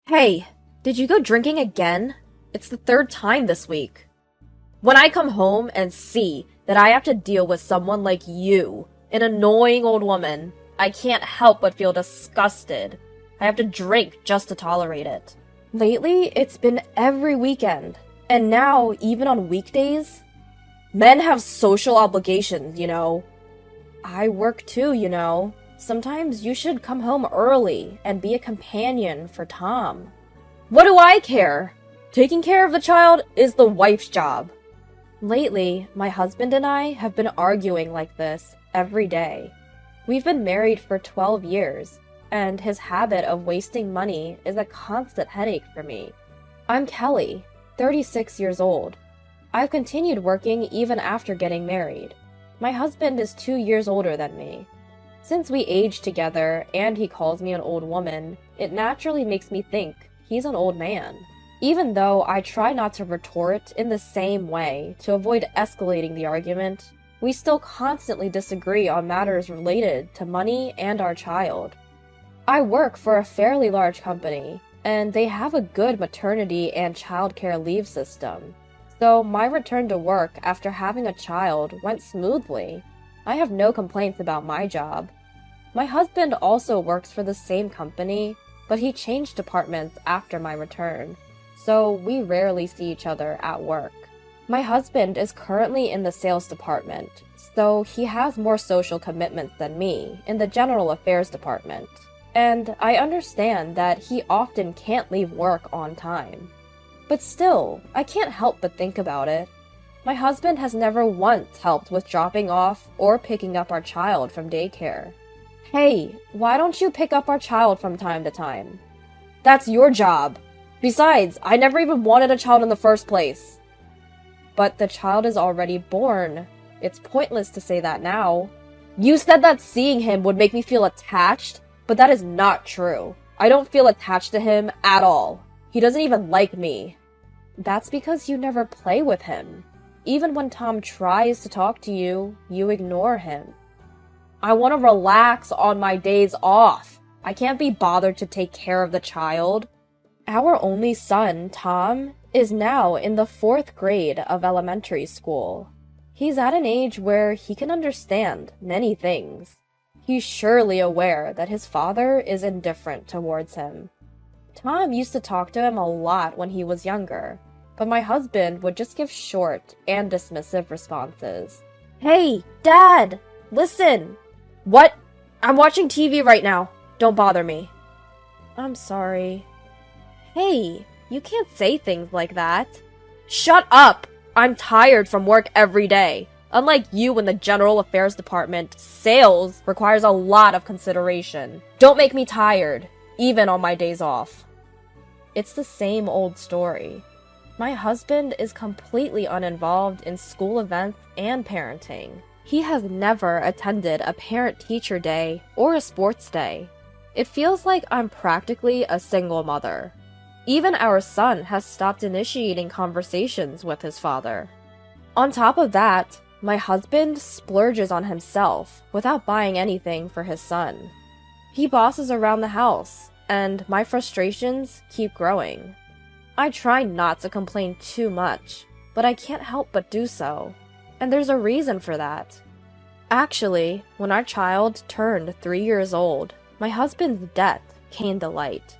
Hey, did you go drinking again? It's the third time this week. When I come home and see that I have to deal with someone like you, an annoying old woman, I can't help but feel disgusted. I have to drink just to tolerate it. Lately, it's been every weekend, and now even on weekdays. Men have social obligations, you know. I work too, you know. Sometimes you should come home early and be a companion for Tom. What do I care? Taking care of the child is the wife's job. Lately, my husband and I have been arguing like this every day. We've been married for 12 years, and his habit of wasting money is a constant headache for me. I'm Kelly, 36 years old. I've continued working even after getting married. My husband is 2 years older than me. Since we aged together and he calls me an old woman, it naturally makes me think he's an old man. Even though I try not to retort in the same way to avoid escalating the argument, we still constantly disagree on matters related to money and our child. I work for a fairly large company, and they have a good maternity and childcare leave system. So my return to work after having a child went smoothly. I have no complaints about my job. My husband also works for the same company, but he changed departments after my return, so we rarely see each other at work. My husband is currently in the sales department, so he has more social commitments than me in the general affairs department, and I understand that he often can't leave work on time. But still, I can't help but think about it. My husband has never once helped with dropping off or picking up our child from daycare. Hey, why don't you pick up our child from time to time? That's your job. Besides, I never even wanted a child in the first place. But the child is already born. It's pointless to say that now. You said that seeing him would make me feel attached, but that is not true. I don't feel attached to him at all. He doesn't even like me. That's because you never play with him. Even when Tom tries to talk to you, you ignore him. I want to relax on my days off. I can't be bothered to take care of the child. Our only son, Tom, is now in the 4th grade of elementary school. He's at an age where he can understand many things. He's surely aware that his father is indifferent towards him. Tom used to talk to him a lot when he was younger, but my husband would just give short and dismissive responses. Hey, Dad! Listen! What? I'm watching TV right now. Don't bother me. I'm sorry. Hey, you can't say things like that. Shut up! I'm tired from work every day. Unlike you in the general affairs department, sales requires a lot of consideration. Don't make me tired, even on my days off. It's the same old story. My husband is completely uninvolved in school events and parenting. He has never attended a parent-teacher day or a sports day. It feels like I'm practically a single mother. Even our son has stopped initiating conversations with his father. On top of that, my husband splurges on himself without buying anything for his son. He bosses around the house, and my frustrations keep growing. I try not to complain too much, but I can't help but do so. And there's a reason for that. Actually, when our child turned 3 years old, my husband's death came to light.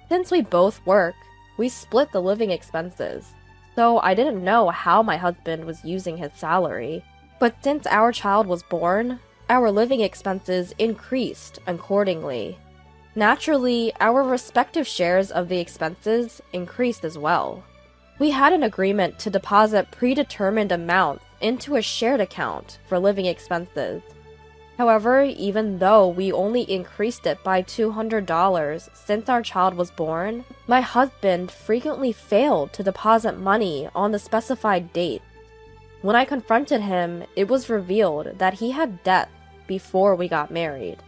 Since we both work, we split the living expenses, so I didn't know how my husband was using his salary. But since our child was born, our living expenses increased accordingly. Naturally, our respective shares of the expenses increased as well. We had an agreement to deposit predetermined amounts into a shared account for living expenses. However, even though we only increased it by $200 since our child was born, my husband frequently failed to deposit money on the specified date. When I confronted him, it was revealed that he had debt before we got married.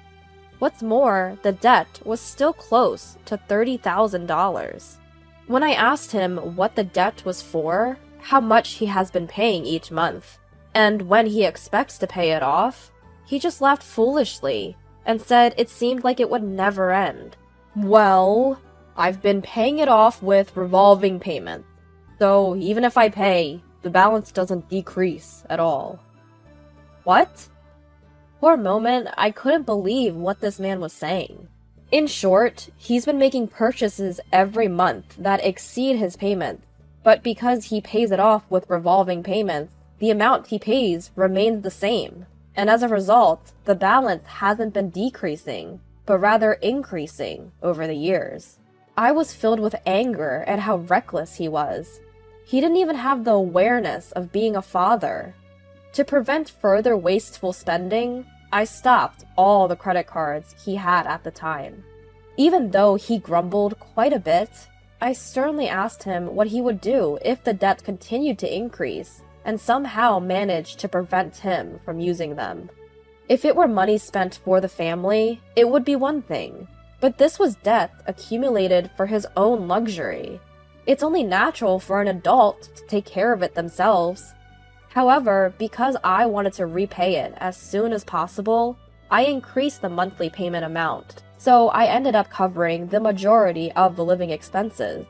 What's more, the debt was still close to $30,000. When I asked him what the debt was for, how much he has been paying each month, and when he expects to pay it off, he just laughed foolishly and said it seemed like it would never end. Well, I've been paying it off with revolving payments. So even if I pay, the balance doesn't decrease at all. What? For a moment, I couldn't believe what this man was saying. In short, he's been making purchases every month that exceed his payments, but because he pays it off with revolving payments, the amount he pays remains the same, and as a result, the balance hasn't been decreasing, but rather increasing over the years. I was filled with anger at how reckless he was. He didn't even have the awareness of being a father. To prevent further wasteful spending, I stopped all the credit cards he had at the time. Even though he grumbled quite a bit, I sternly asked him what he would do if the debt continued to increase, and somehow managed to prevent him from using them. If it were money spent for the family, it would be one thing, but this was debt accumulated for his own luxury. It's only natural for an adult to take care of it themselves. However, because I wanted to repay it as soon as possible, I increased the monthly payment amount, so I ended up covering the majority of the living expenses.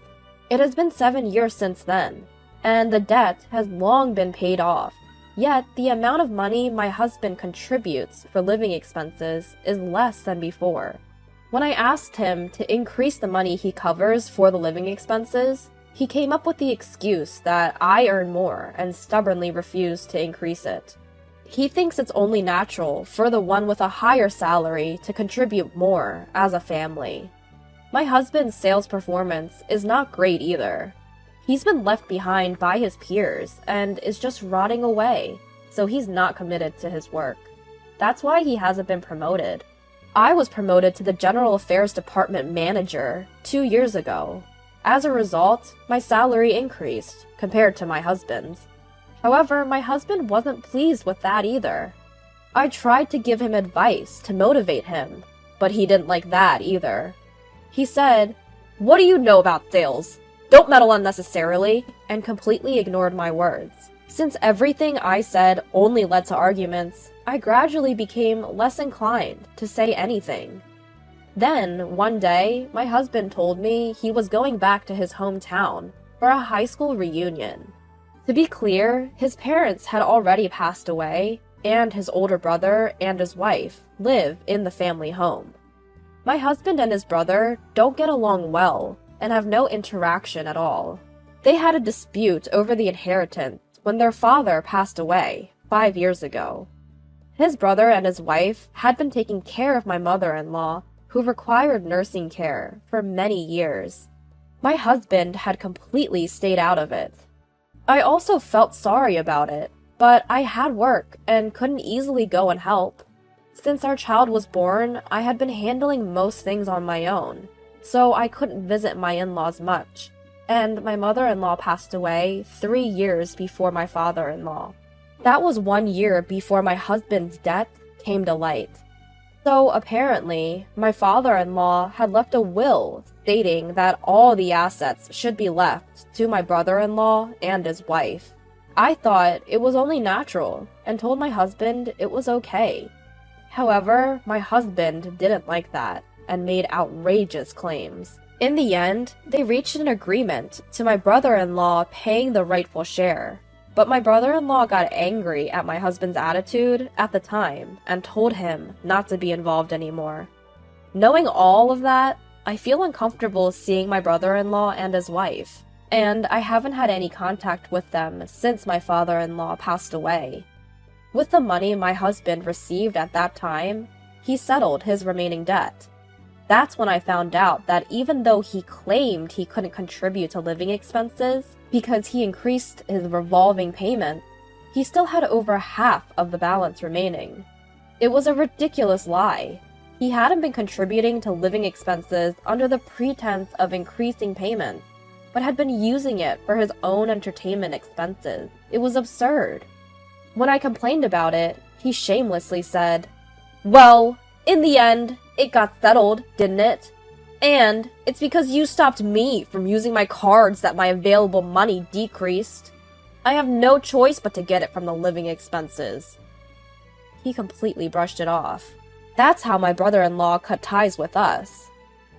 It has been 7 years since then, and the debt has long been paid off. Yet, the amount of money my husband contributes for living expenses is less than before. When I asked him to increase the money he covers for the living expenses, he came up with the excuse that I earn more and stubbornly refused to increase it. He thinks it's only natural for the one with a higher salary to contribute more as a family. My husband's sales performance is not great either. He's been left behind by his peers and is just rotting away, so he's not committed to his work. That's why he hasn't been promoted. I was promoted to the General Affairs Department manager 2 years ago. As a result, my salary increased compared to my husband's. However, my husband wasn't pleased with that either. I tried to give him advice to motivate him, but he didn't like that either. He said, "What do you know about sales? Don't meddle unnecessarily," and completely ignored my words. Since everything I said only led to arguments, I gradually became less inclined to say anything. Then, one day, my husband told me he was going back to his hometown for a high school reunion. To be clear, his parents had already passed away, and his older brother and his wife live in the family home. My husband and his brother don't get along well and have no interaction at all. They had a dispute over the inheritance when their father passed away 5 years ago. His brother and his wife had been taking care of my mother-in-law, who required nursing care for many years. My husband had completely stayed out of it. I also felt sorry about it, but I had work and couldn't easily go and help. Since our child was born, I had been handling most things on my own, so I couldn't visit my in-laws much, and my mother-in-law passed away 3 years before my father-in-law. That was 1 year before my husband's death came to light. So apparently, my father-in-law had left a will stating that all the assets should be left to my brother-in-law and his wife. I thought it was only natural and told my husband it was okay. However, my husband didn't like that and made outrageous claims. In the end, they reached an agreement to my brother-in-law paying the rightful share. But my brother-in-law got angry at my husband's attitude at the time and told him not to be involved anymore. Knowing all of that, I feel uncomfortable seeing my brother-in-law and his wife, and I haven't had any contact with them since my father-in-law passed away. With the money my husband received at that time, he settled his remaining debt. That's when I found out that even though he claimed he couldn't contribute to living expenses because he increased his revolving payment, he still had over half of the balance remaining. It was a ridiculous lie. He hadn't been contributing to living expenses under the pretense of increasing payments, but had been using it for his own entertainment expenses. It was absurd. When I complained about it, he shamelessly said, "Well, in the end, it got settled, didn't it? And it's because you stopped me from using my cards that my available money decreased. I have no choice but to get it from the living expenses." He completely brushed it off. That's how my brother-in-law cut ties with us.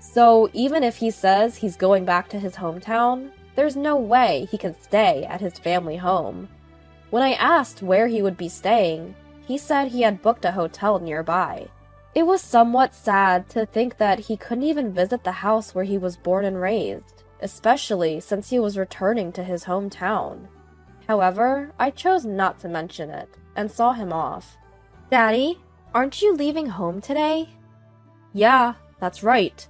So even if he says he's going back to his hometown, there's no way he can stay at his family home. When I asked where he would be staying, he said he had booked a hotel nearby. It was somewhat sad to think that he couldn't even visit the house where he was born and raised, especially since he was returning to his hometown. However, I chose not to mention it, and saw him off. "Daddy, aren't you leaving home today?" "Yeah, that's right."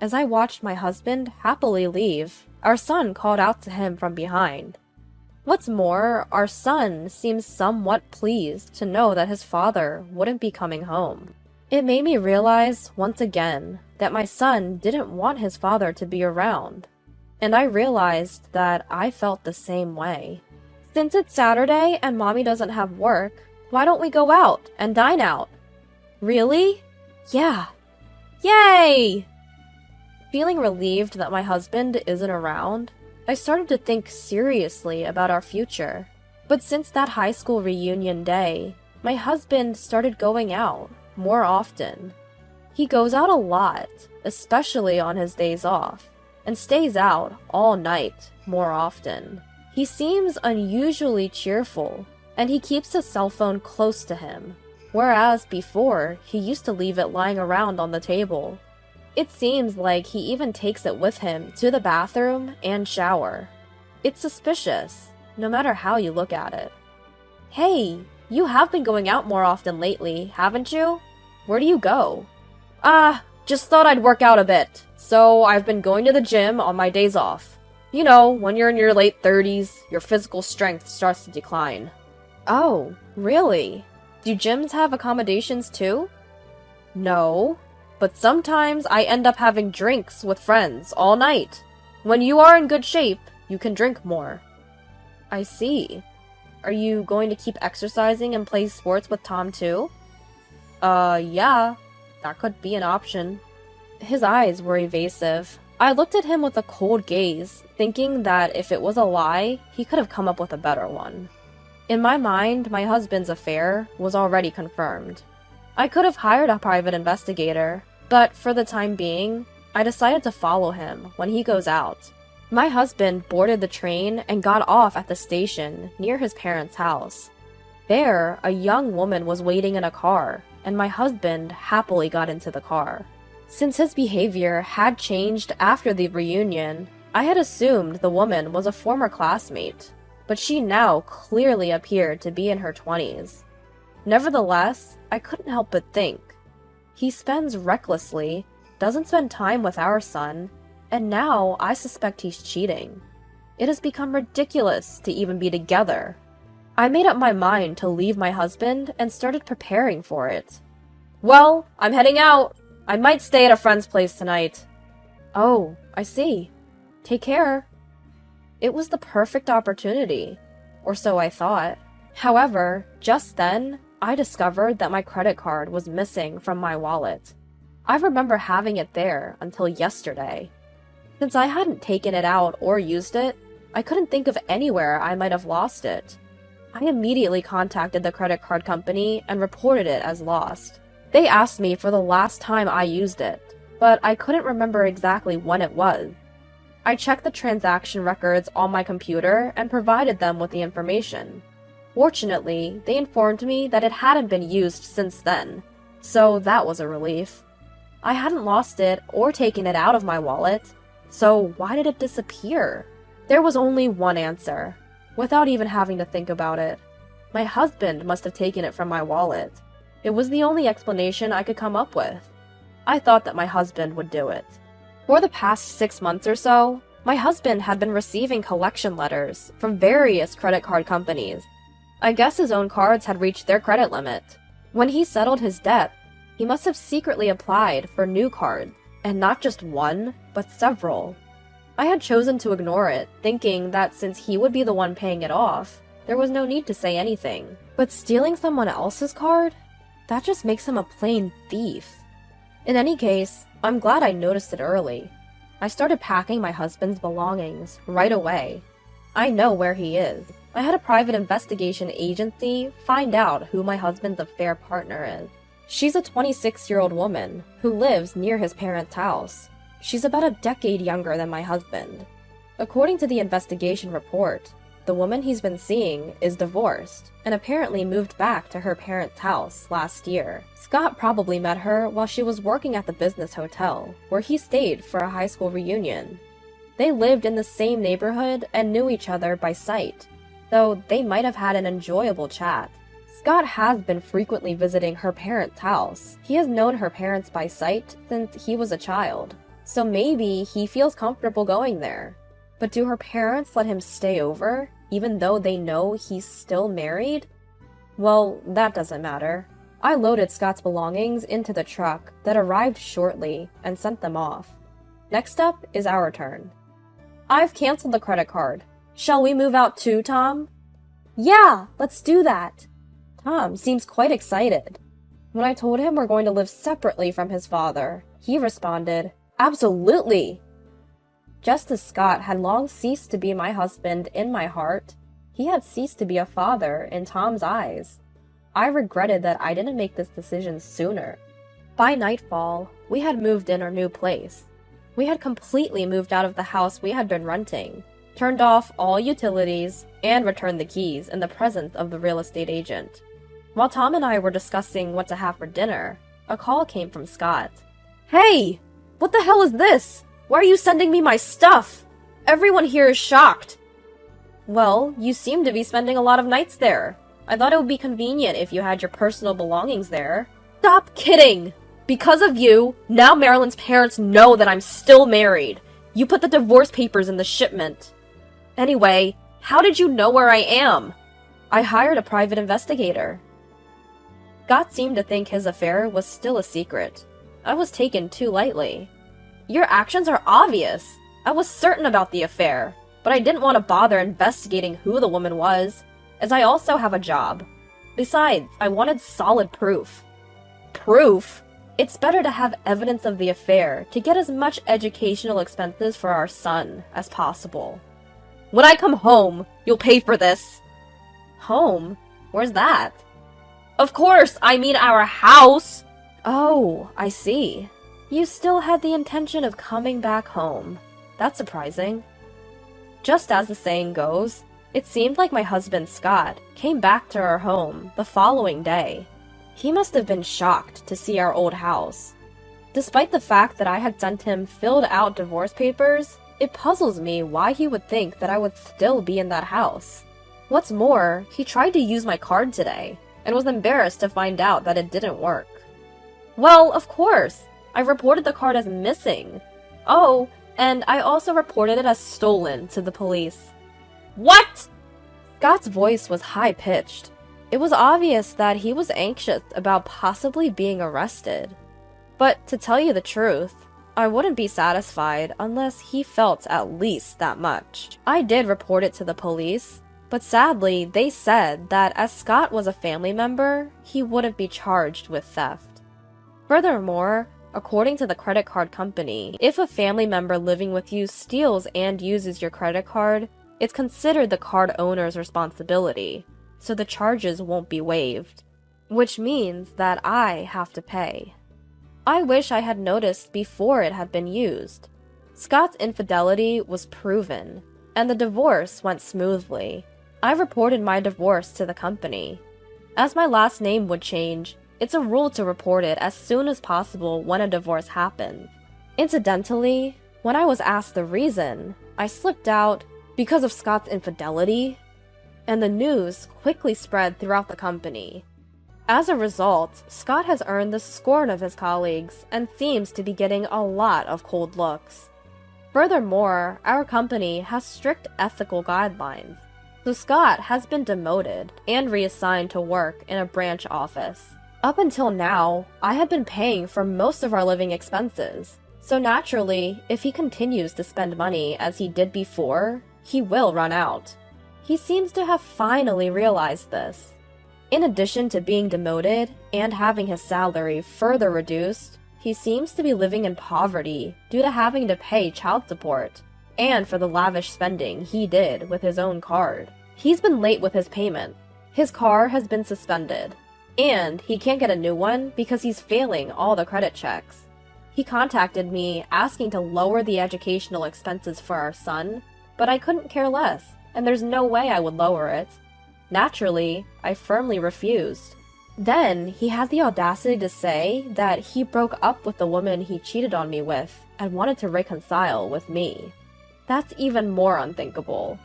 As I watched my husband happily leave, our son called out to him from behind. What's more, our son seems somewhat pleased to know that his father wouldn't be coming home. It made me realize, once again, that my son didn't want his father to be around. And I realized that I felt the same way. Since it's Saturday and Mommy doesn't have work, why don't we go out and dine out? Really? Yeah. Yay! Feeling relieved that my husband isn't around, I started to think seriously about our future. But since that high school reunion day, my husband started going out more often. He goes out a lot, especially on his days off, and stays out all night more often. He seems unusually cheerful, and he keeps his cell phone close to him, whereas before he used to leave it lying around on the table. It seems like he even takes it with him to the bathroom and shower. It's suspicious, no matter how you look at it. "Hey, you have been going out more often lately, haven't you? Where do you go?" Just thought I'd work out a bit, so I've been going to the gym on my days off. You know, when you're in your late 30s, your physical strength starts to decline." "Oh, really? Do gyms have accommodations too?" "No, but sometimes I end up having drinks with friends all night. When you are in good shape, you can drink more." "I see. Are you going to keep exercising and play sports with Tom too?" Yeah, that could be an option." His eyes were evasive. I looked at him with a cold gaze, thinking that if it was a lie, he could have come up with a better one. In my mind, my husband's affair was already confirmed. I could have hired a private investigator, but for the time being, I decided to follow him when he goes out. My husband boarded the train and got off at the station near his parents' house. There, a young woman was waiting in a car, and my husband happily got into the car. Since his behavior had changed after the reunion, I had assumed the woman was a former classmate, but she now clearly appeared to be in her 20s. Nevertheless, I couldn't help but think, he spends recklessly, doesn't spend time with our son, and now I suspect he's cheating. It has become ridiculous to even be together. I made up my mind to leave my husband and started preparing for it. "Well, I'm heading out. I might stay at a friend's place tonight." "Oh, I see. Take care." It was the perfect opportunity, or so I thought. However, just then, I discovered that my credit card was missing from my wallet. I remember having it there until yesterday. Since I hadn't taken it out or used it, I couldn't think of anywhere I might have lost it. I immediately contacted the credit card company and reported it as lost. They asked me for the last time I used it, but I couldn't remember exactly when it was. I checked the transaction records on my computer and provided them with the information. Fortunately, they informed me that it hadn't been used since then, so that was a relief. I hadn't lost it or taken it out of my wallet, so why did it disappear? There was only one answer, without even having to think about it. My husband must have taken it from my wallet. It was the only explanation I could come up with. I thought that my husband would do it. For the past 6 months or so, my husband had been receiving collection letters from various credit card companies. I guess his own cards had reached their credit limit. When he settled his debt, he must have secretly applied for new cards, and not just one, but several. I had chosen to ignore it, thinking that since he would be the one paying it off, there was no need to say anything. But stealing someone else's card? That just makes him a plain thief. In any case, I'm glad I noticed it early. I started packing my husband's belongings right away. I know where he is. I had a private investigation agency find out who my husband's affair partner is. She's a 26-year-old woman who lives near his parents' house. She's about a decade younger than my husband. According to the investigation report, the woman he's been seeing is divorced and apparently moved back to her parents' house last year. Scott probably met her while she was working at the business hotel, where he stayed for a high school reunion. They lived in the same neighborhood and knew each other by sight, though they might have had an enjoyable chat. Scott has been frequently visiting her parents' house. He has known her parents by sight since he was a child, so maybe he feels comfortable going there. But do her parents let him stay over, even though they know he's still married? Well, that doesn't matter. I loaded Scott's belongings into the truck that arrived shortly and sent them off. Next up is our turn. I've canceled the credit card. Shall we move out too, Tom? Yeah, let's do that. Tom seems quite excited. When I told him we're going to live separately from his father, he responded, "Absolutely!" Just as Scott had long ceased to be my husband in my heart, he had ceased to be a father in Tom's eyes. I regretted that I didn't make this decision sooner. By nightfall, we had moved in our new place. We had completely moved out of the house we had been renting, turned off all utilities, and returned the keys in the presence of the real estate agent. While Tom and I were discussing what to have for dinner, a call came from Scott. Hey! What the hell is this? Why are you sending me my stuff? Everyone here is shocked. Well, you seem to be spending a lot of nights there. I thought it would be convenient if you had your personal belongings there. Stop kidding! Because of you, now Marilyn's parents know that I'm still married. You put the divorce papers in the shipment. Anyway, how did you know where I am? I hired a private investigator. Scott seemed to think his affair was still a secret. I was taken too lightly. Your actions are obvious. I was certain about the affair, but I didn't want to bother investigating who the woman was, as I also have a job. Besides, I wanted solid proof. Proof? It's better to have evidence of the affair to get as much educational expenses for our son as possible. When I come home, you'll pay for this. Home? Where's that? Of course, I mean our house! Oh, I see. You still had the intention of coming back home. That's surprising. Just as the saying goes, it seemed like my husband Scott came back to our home the following day. He must have been shocked to see our old house. Despite the fact that I had sent him filled out divorce papers, it puzzles me why he would think that I would still be in that house. What's more, he tried to use my card today, and was embarrassed to find out that it didn't work. Well, of course, I reported the card as missing. Oh, and I also reported it as stolen to the police. What? Scott's voice was high-pitched. It was obvious that he was anxious about possibly being arrested. But to tell you the truth, I wouldn't be satisfied unless he felt at least that much. I did report it to the police, but sadly, they said that as Scott was a family member, he wouldn't be charged with theft. Furthermore, according to the credit card company, if a family member living with you steals and uses your credit card, it's considered the card owner's responsibility, so the charges won't be waived, which means that I have to pay. I wish I had noticed before it had been used. Scott's infidelity was proven, and the divorce went smoothly. I reported my divorce to the company. As my last name would change, it's a rule to report it as soon as possible when a divorce happens. Incidentally, when I was asked the reason, I slipped out, because of Scott's infidelity, and the news quickly spread throughout the company. As a result, Scott has earned the scorn of his colleagues and seems to be getting a lot of cold looks. Furthermore, our company has strict ethical guidelines, so Scott has been demoted and reassigned to work in a branch office. Up until now, I had been paying for most of our living expenses, so naturally, if he continues to spend money as he did before, he will run out. He seems to have finally realized this. In addition to being demoted and having his salary further reduced, he seems to be living in poverty due to having to pay child support, and for the lavish spending he did with his own card. He's been late with his payment. His car has been suspended. And he can't get a new one because he's failing all the credit checks. He contacted me asking to lower the educational expenses for our son, but I couldn't care less, and there's no way I would lower it. Naturally, I firmly refused. Then, he had the audacity to say that he broke up with the woman he cheated on me with and wanted to reconcile with me. That's even more unthinkable.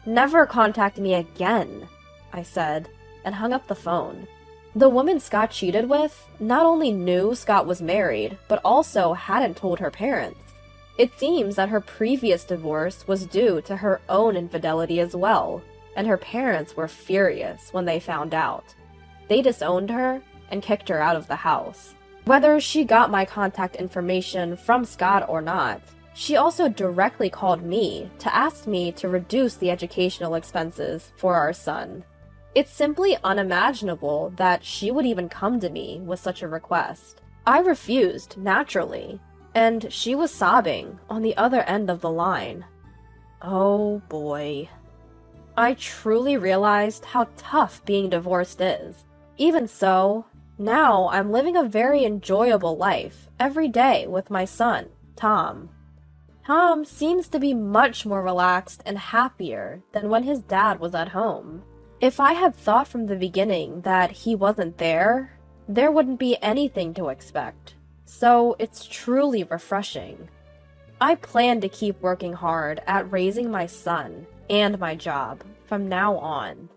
Never contact me again, I said, and hung up the phone. The woman Scott cheated with not only knew Scott was married, but also hadn't told her parents. It seems that her previous divorce was due to her own infidelity as well, and her parents were furious when they found out. They disowned her and kicked her out of the house. Whether she got my contact information from Scott or not, she also directly called me to ask me to reduce the educational expenses for our son. It's simply unimaginable that she would even come to me with such a request. I refused, naturally, and she was sobbing on the other end of the line. Oh boy. I truly realized how tough being divorced is. Even so, now I'm living a very enjoyable life every day with my son, Tom. Tom seems to be much more relaxed and happier than when his dad was at home. If I had thought from the beginning that he wasn't there, there wouldn't be anything to expect. So it's truly refreshing. I plan to keep working hard at raising my son and my job from now on.